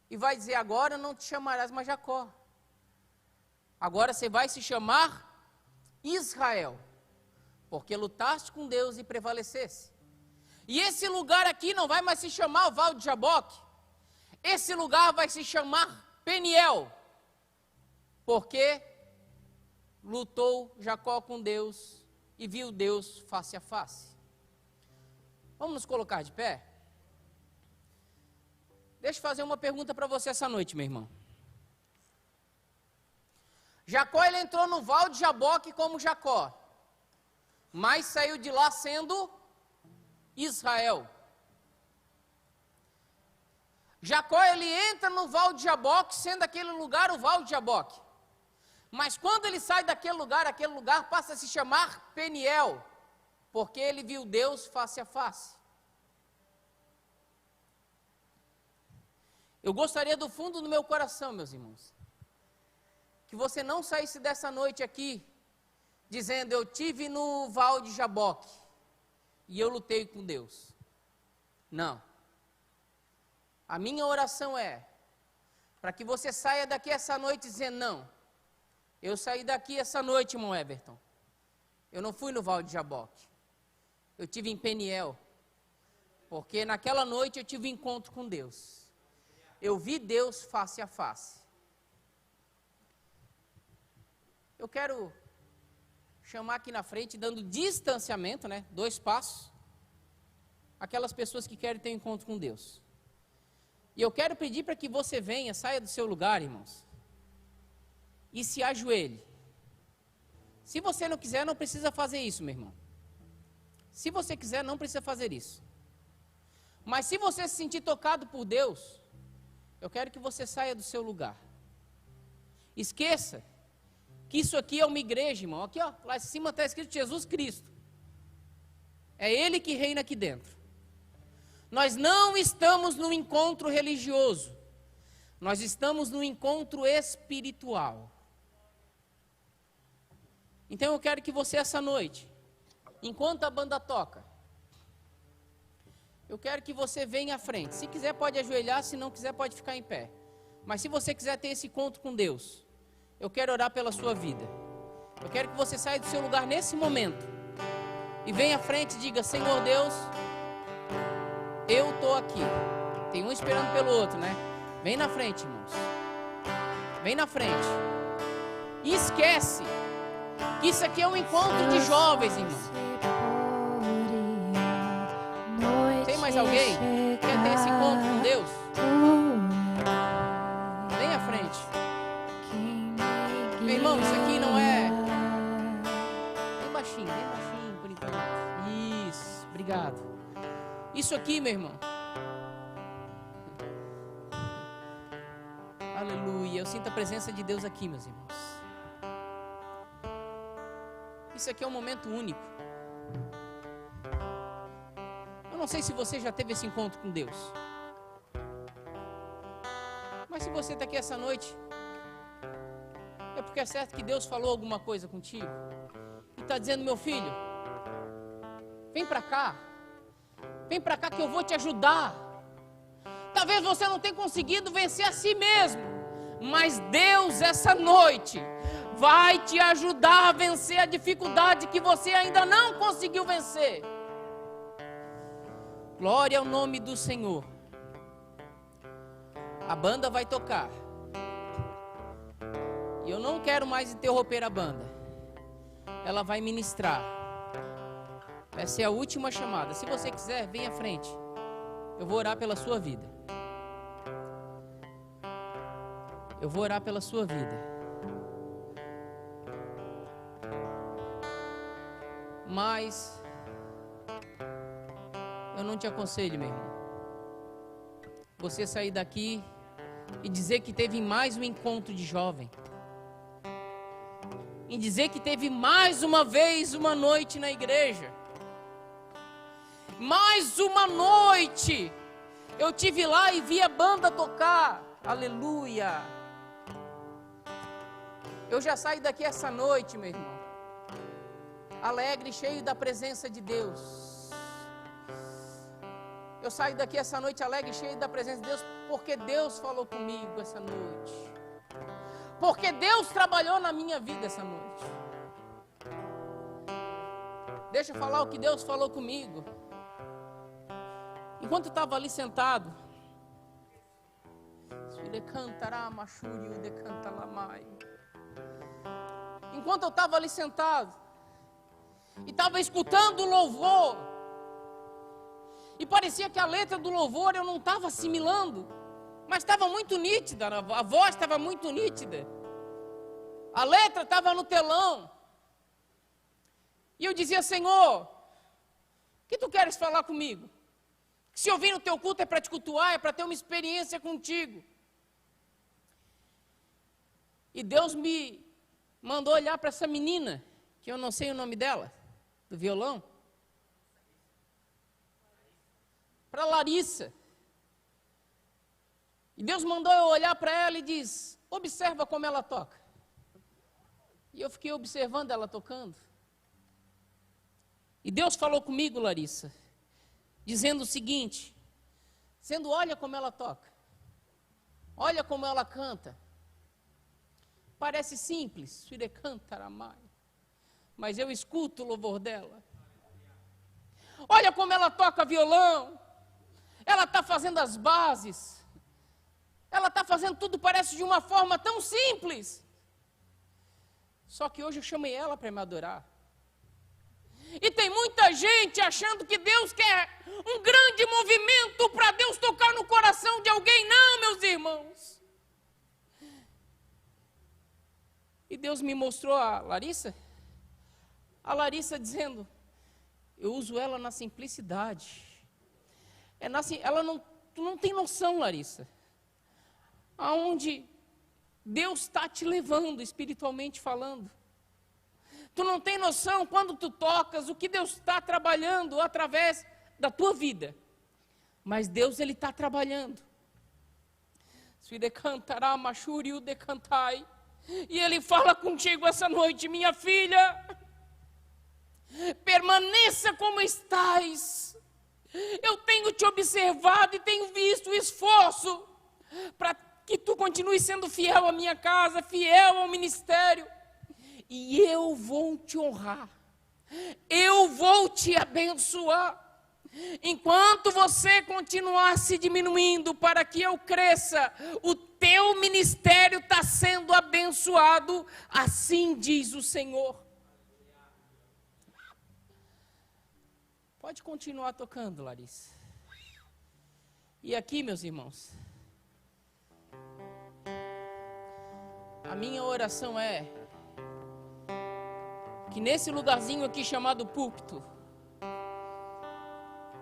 e vai dizer, agora não te chamarás mais Jacó. Agora você vai se chamar Israel, porque lutaste com Deus e prevalecesse. E esse lugar aqui não vai mais se chamar o Val de Jaboque. Esse lugar vai se chamar Peniel, porque lutou Jacó com Deus e viu Deus face a face. Vamos nos colocar de pé? Deixa eu fazer uma pergunta para você essa noite, meu irmão. Jacó, ele entrou no Val de Jaboque como Jacó, mas saiu de lá sendo Israel. Jacó, ele entra no Val de Jaboque, sendo aquele lugar o Val de Jaboque. Mas quando ele sai daquele lugar passa a se chamar Peniel, porque ele viu Deus face a face. Eu gostaria do fundo do meu coração, meus irmãos, que você não saísse dessa noite aqui, dizendo, eu tive no Val de Jaboque, e eu lutei com Deus. Não. A minha oração é, para que você saia daqui essa noite dizendo, não, eu saí daqui essa noite, irmão Everton, eu não fui no Val de Jaboque, eu tive em Peniel, porque naquela noite eu tive encontro com Deus, eu vi Deus face a face. Eu quero chamar aqui na frente, dando distanciamento, 2 passos, aquelas pessoas que querem ter um encontro com Deus. E eu quero pedir para que você venha, saia do seu lugar, irmãos, e se ajoelhe. Se você não quiser, não precisa fazer isso, meu irmão. Se você quiser, não precisa fazer isso. Mas se você se sentir tocado por Deus, eu quero que você saia do seu lugar. Esqueça que isso aqui é uma igreja, irmão. Aqui, ó, lá em cima está escrito Jesus Cristo. É Ele que reina aqui dentro. Nós não estamos num encontro religioso. Nós estamos num encontro espiritual. Então eu quero que você essa noite, enquanto a banda toca, eu quero que você venha à frente. Se quiser pode ajoelhar, se não quiser pode ficar em pé. Mas se você quiser ter esse encontro com Deus, eu quero orar pela sua vida. Eu quero que você saia do seu lugar nesse momento e venha à frente e diga: Senhor Deus, eu estou aqui. Tem um esperando pelo outro, né? Vem na frente, irmãos. Vem na frente. E esquece que isso aqui é um encontro de jovens, irmãos. Tem mais alguém que quer ter esse encontro com Deus? Vem à frente. Meu irmão, isso aqui não é... Bem baixinho por enquanto. Isso, obrigado. Isso aqui, meu irmão. Aleluia, eu sinto a presença de Deus aqui, meus irmãos. Isso aqui é um momento único. Eu não sei se você já teve esse encontro com Deus. Mas se você está aqui essa noite, é porque é certo que Deus falou alguma coisa contigo. E está dizendo: meu filho, vem para cá. Vem para cá que eu vou te ajudar. Talvez você não tenha conseguido vencer a si mesmo, mas Deus essa noite vai te ajudar a vencer a dificuldade que você ainda não conseguiu vencer. Glória ao nome do Senhor. A banda vai tocar. E eu não quero mais interromper a banda. Ela vai ministrar. Essa é a última chamada. Se você quiser, vem à frente. Eu vou orar pela sua vida. Eu vou orar pela sua vida. Mas eu não te aconselho, meu irmão, você sair daqui e dizer que teve mais um encontro de jovem, em dizer que teve mais uma vez uma noite na igreja, mais uma noite eu tive lá e vi a banda tocar, aleluia. Eu já saí daqui essa noite, meu irmão, alegre, cheio da presença de Deus. Eu saio daqui essa noite alegre, cheio da presença de Deus, porque Deus falou comigo essa noite. Porque Deus trabalhou na minha vida essa noite. Deixa eu falar o que Deus falou comigo. Enquanto eu estava ali sentado, enquanto eu estava ali sentado e estava escutando o louvor, e parecia que a letra do louvor eu não estava assimilando, mas estava muito nítida, a voz estava muito nítida, a letra estava no telão, e eu dizia: Senhor, o que tu queres falar comigo? Se eu vim no teu culto é para te cultuar, é para ter uma experiência contigo. E Deus me mandou olhar para essa menina, que eu não sei o nome dela, do violão, para Larissa. E Deus mandou eu olhar para ela e diz: observa como ela toca. E eu fiquei observando ela tocando. E Deus falou comigo, Larissa, dizendo o seguinte, dizendo: olha como ela toca, olha como ela canta. Parece simples, mas eu escuto o louvor dela. Olha como ela toca violão, ela está fazendo as bases, ela está fazendo tudo, parece de uma forma tão simples. Só que hoje eu chamei ela para me adorar. E tem muita gente achando que Deus quer um grande movimento para Deus tocar no coração de alguém. Não, meus irmãos. E Deus me mostrou a Larissa dizendo: eu uso ela na simplicidade. Ela tu não tem noção, Larissa, aonde Deus está te levando espiritualmente falando. Tu não tem noção quando tu tocas o que Deus está trabalhando através da tua vida. Mas Deus, Ele está trabalhando. E Ele fala contigo essa noite: minha filha, permaneça como estás, Eu tenho te observado e tenho visto o esforço para que tu continue sendo fiel à minha casa, fiel ao ministério. E eu vou te honrar. Eu vou te abençoar. Enquanto você continuar se diminuindo para que eu cresça, o teu ministério está sendo abençoado, assim diz o Senhor. Pode continuar tocando, Larissa. E aqui, meus irmãos, a minha oração é que nesse lugarzinho aqui chamado púlpito,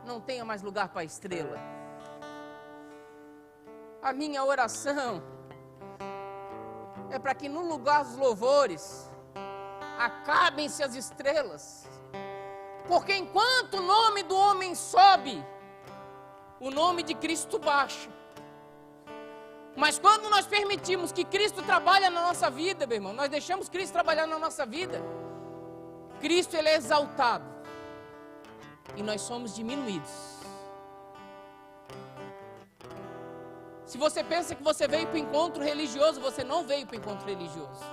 não tenha mais lugar para estrela. A minha oração é para que no lugar dos louvores acabem-se as estrelas. Porque enquanto o nome do homem sobe, o nome de Cristo baixa. Mas quando nós permitimos que Cristo trabalhe na nossa vida, meu irmão, nós deixamos Cristo trabalhar na nossa vida, Cristo ele é exaltado e nós somos diminuídos. Se você pensa que você veio para o encontro religioso, você não veio para o encontro religioso.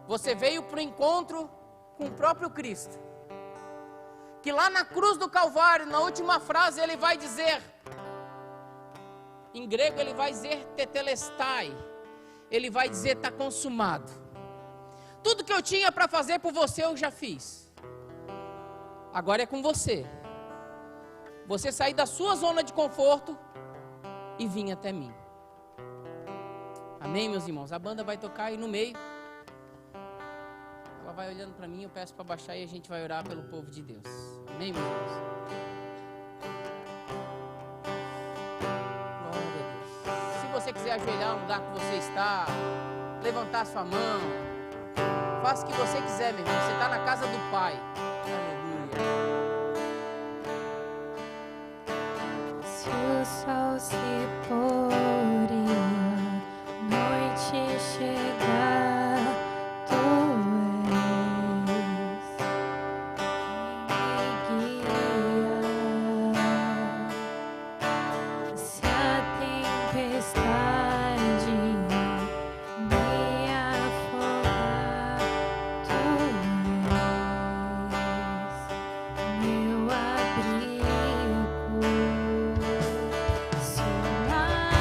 Você veio para o encontro com o próprio Cristo. Que lá na cruz do Calvário, na última frase, ele vai dizer, em grego ele vai dizer tetelestai, ele vai dizer está consumado. Tudo que eu tinha para fazer por você eu já fiz. Agora é com você. Você sair da sua zona de conforto e vir até mim. Amém, meus irmãos? A banda vai tocar aí no meio. Ela vai olhando para mim, eu peço para baixar e a gente vai orar pelo povo de Deus. Amém, meus irmãos? Glória a Deus. Se você quiser ajoelhar no lugar que você está, levantar sua mão, faça o que você quiser, meu irmão. Você está na casa do Pai. Aleluia. Se o sol se pôr e a noite chegar, meu abrigo, se o mar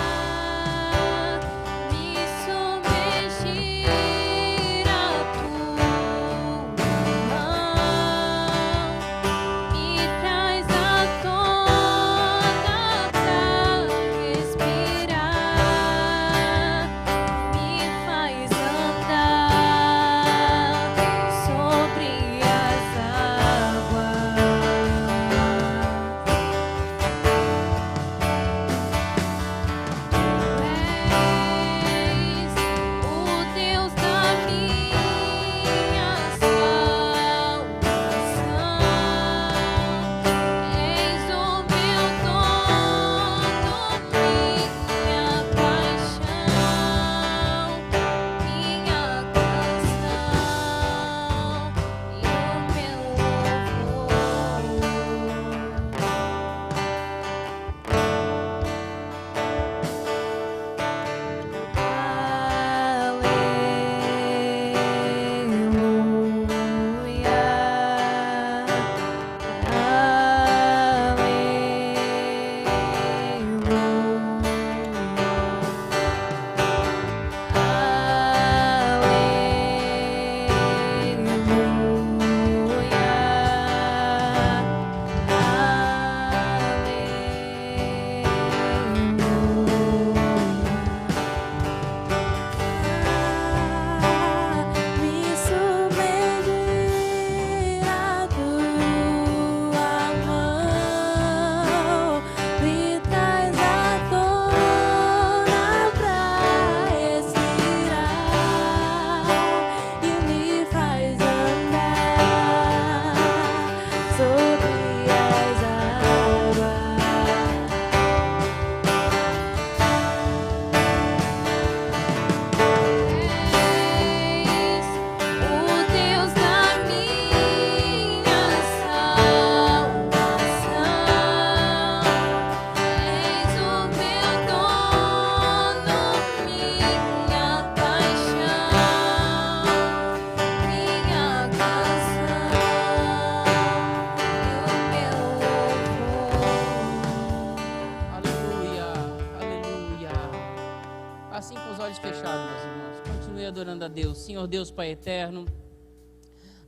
assim com os olhos fechados, meus irmãos. Continue adorando a Deus. Senhor Deus, Pai eterno,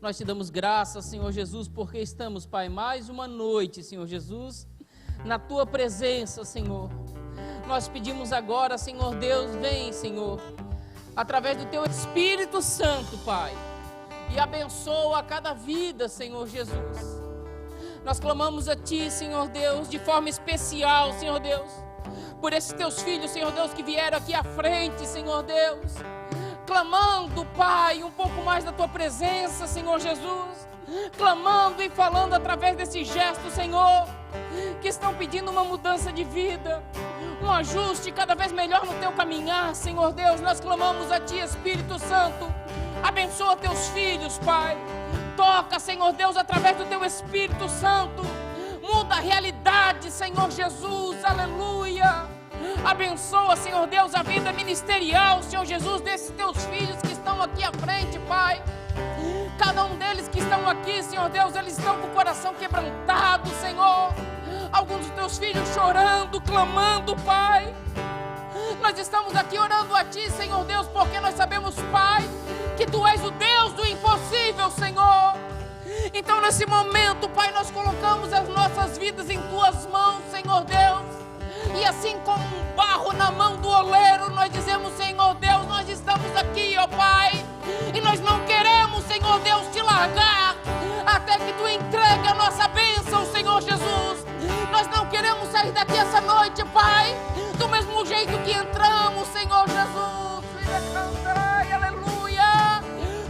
nós te damos graças, Senhor Jesus, porque estamos, Pai, mais uma noite, Senhor Jesus, na tua presença, Senhor. Nós pedimos agora, Senhor Deus, vem, Senhor, através do teu Espírito Santo, Pai, e abençoa cada vida, Senhor Jesus. Nós clamamos a ti, Senhor Deus, de forma especial, Senhor Deus, por esses teus filhos, Senhor Deus, que vieram aqui à frente, Senhor Deus, clamando, Pai, um pouco mais da tua presença, Senhor Jesus, clamando e falando através desse gesto, Senhor, que estão pedindo uma mudança de vida, um ajuste cada vez melhor no teu caminhar, Senhor Deus. Nós clamamos a ti, Espírito Santo, abençoa teus filhos, Pai, toca, Senhor Deus, através do teu Espírito Santo, muda a realidade, Senhor Jesus, aleluia. Abençoa, Senhor Deus, a vida ministerial, Senhor Jesus, desses teus filhos que estão aqui à frente, Pai. Cada um deles que estão aqui, Senhor Deus, eles estão com o coração quebrantado, Senhor. Alguns dos teus filhos chorando, clamando, Pai. Nós estamos aqui orando a ti, Senhor Deus, porque nós sabemos, Pai, que tu és o Deus do impossível, Senhor. Então, nesse momento, Pai, nós colocamos as nossas vidas em tuas mãos, Senhor Deus. E assim como um barro na mão do oleiro, nós dizemos, Senhor Deus, nós estamos aqui, ó Pai, e nós não queremos, Senhor Deus, te largar até que tu entregue a nossa bênção, Senhor Jesus. Nós não queremos sair daqui essa noite, Pai, do mesmo jeito que entramos, Senhor Jesus. Aleluia.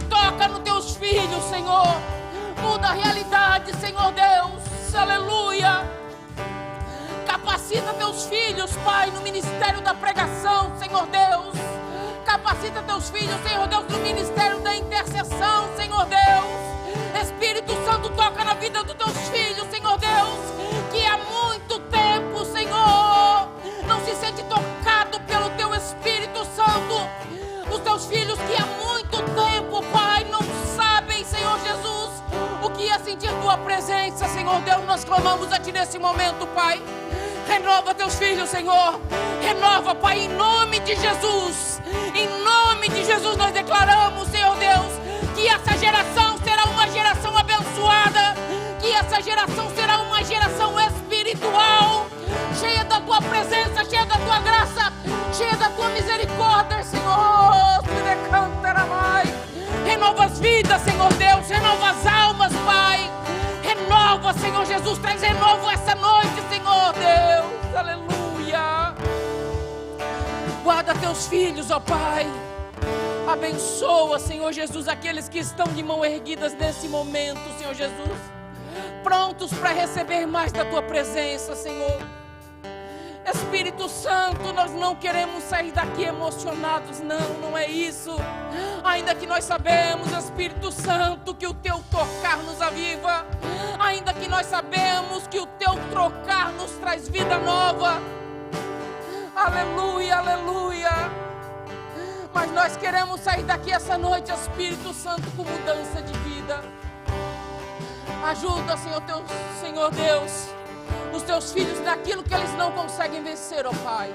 Toca nos teus filhos, Senhor. Muda a realidade, Senhor Deus. Aleluia. Capacita teus filhos, Pai, no ministério da pregação, Senhor Deus. Capacita teus filhos, Senhor Deus, no ministério da intercessão, Senhor Deus. Espírito Santo, toca na vida dos teus filhos, Senhor Deus, que há muito tempo, Senhor, não se sente tocado pelo teu Espírito Santo. Os teus filhos que há muito tempo, Pai, não sabem, Senhor Jesus, o que é sentir tua presença, Senhor Deus. Nós clamamos a ti nesse momento, Pai. Renova teus filhos, Senhor. Renova, Pai, em nome de Jesus. Em nome de Jesus nós declaramos, Senhor Deus, que essa geração será uma geração abençoada, que essa geração será uma geração espiritual, cheia da tua presença, cheia da tua graça, cheia da tua misericórdia, Senhor. Renova as vidas, Senhor Deus. Renova as almas, Pai. Renova, Senhor Jesus. Traz renovo essa noite, Senhor Deus. Aleluia. Guarda teus filhos, ó Pai. Abençoa, Senhor Jesus, aqueles que estão de mão erguidas nesse momento, Senhor Jesus, prontos para receber mais da tua presença, Senhor. Espírito Santo, nós não queremos sair daqui emocionados, não é isso. Ainda que nós sabemos, Espírito Santo, que o teu tocar nos aviva, ainda que nós sabemos que o teu trocar nos traz vida nova. Aleluia, aleluia. Mas nós queremos sair daqui essa noite, Espírito Santo, com mudança de vida. Ajuda, Senhor Deus, os teus filhos naquilo que eles não conseguem vencer, ó Pai.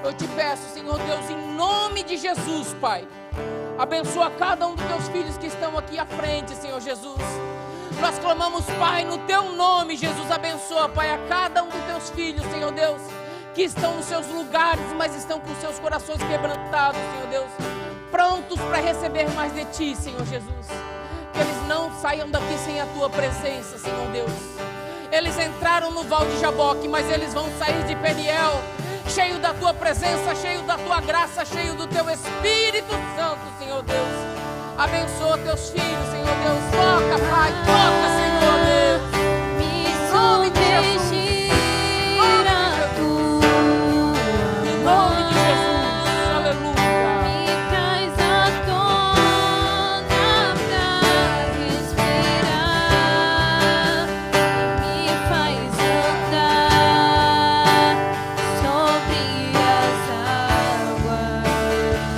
Eu te peço, Senhor Deus, em nome de Jesus, Pai, abençoa cada um dos teus filhos que estão aqui à frente, Senhor Jesus. Nós clamamos, Pai, no teu nome, Jesus. Abençoa, Pai, a cada um dos teus filhos, Senhor Deus, que estão nos seus lugares, mas estão com seus corações quebrantados, Senhor Deus, prontos para receber mais de ti, Senhor Jesus. Que eles não saiam daqui sem a tua presença, Senhor Deus. Eles entraram no Val de Jaboque, mas eles vão sair de Peniel cheio da tua presença, cheio da tua graça, cheio do teu Espírito Santo, Senhor Deus. Abençoa teus filhos, Senhor Deus. Toca, Pai, toca, Senhor Deus. Em nome de Jesus. Em nome de Jesus. Aleluia. Me traz à tona pra respirar e me faz andar sobre as águas. Tu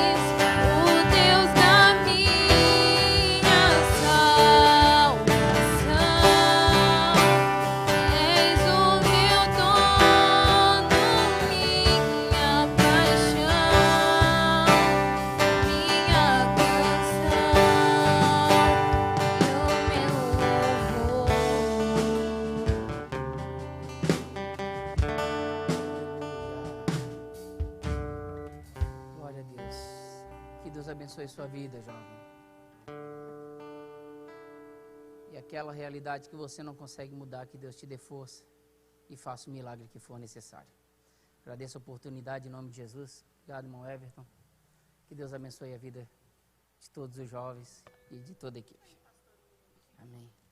és o Deus da abençoe sua vida, jovem. E aquela realidade que você não consegue mudar, que Deus te dê força e faça o milagre que for necessário. Agradeço a oportunidade em nome de Jesus. Obrigado, irmão Everton. Que Deus abençoe a vida de todos os jovens e de toda a equipe. Amém.